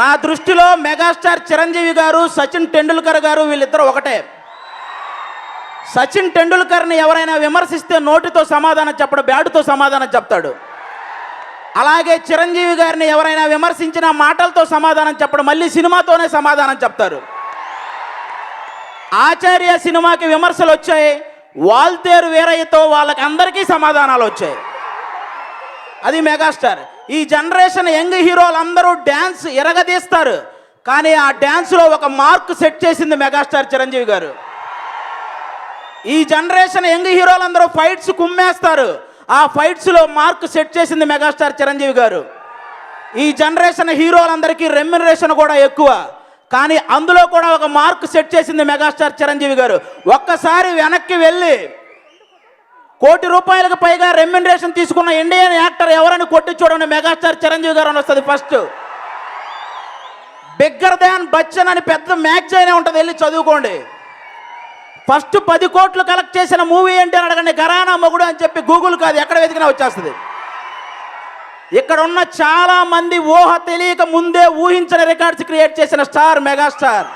నా దృష్టిలో మెగాస్టార్ చిరంజీవి గారు, సచిన్ టెండూల్కర్ గారు వీళ్ళిద్దరూ ఒకటే. సచిన్ టెండూల్కర్ని ఎవరైనా విమర్శిస్తే నోటితో సమాధానం చెప్పడు, బ్యాటుతో సమాధానం చెప్తాడు. అలాగే చిరంజీవి గారిని ఎవరైనా విమర్శించిన మాటలతో సమాధానం చెప్పడు, మళ్ళీ సినిమాతోనే సమాధానం చెప్తారు. ఆచార్య సినిమాకి విమర్శలు వచ్చాయి, వాల్తేరు వీరయ్యతో వాళ్ళకి అందరికీ సమాధానాలు వచ్చాయి. అది మెగాస్టార్. ఈ జనరేషన్ యంగ్ హీరోలు అందరూ డ్యాన్స్ ఎరగదీస్తారు, కానీ ఆ డ్యాన్స్లో ఒక మార్క్ సెట్ చేసింది మెగాస్టార్ చిరంజీవి గారు. ఈ జనరేషన్ యంగ్ హీరోలు అందరూ ఫైట్స్ కుమ్మేస్తారు, ఆ ఫైట్స్లో మార్క్ సెట్ చేసింది మెగాస్టార్ చిరంజీవి గారు. ఈ జనరేషన్ హీరోలందరికీ రెమ్యునరేషన్ కూడా ఎక్కువ, కానీ అందులో కూడా ఒక మార్క్ సెట్ చేసింది మెగాస్టార్ చిరంజీవి గారు. ఒక్కసారి వెనక్కి వెళ్ళి ₹1 కోటి పైగా రెమ్యునరేషన్ తీసుకున్న ఇండియన్ యాక్టర్ ఎవరని కొట్టి చూడండి, మెగాస్టార్ చిరంజీవి గారు అని వస్తుంది ఫస్ట్. బిగ్గర్ దాన్ బచ్చన్ అని పెద్ద మ్యాగజైన్ ఉంటుంది, వెళ్ళి చదువుకోండి. ఫస్ట్ 10 కోట్లు కలెక్ట్ చేసిన మూవీ ఏంటి అని అడగండి, ఘరానా మొగుడు అని చెప్పి గూగుల్ కాదు ఎక్కడ వెతికినా వచ్చేస్తుంది. ఇక్కడ ఉన్న చాలా మంది ఊహ తెలియక ముందే ఊహించని రికార్డ్స్ క్రియేట్ చేసిన స్టార్ మెగాస్టార్.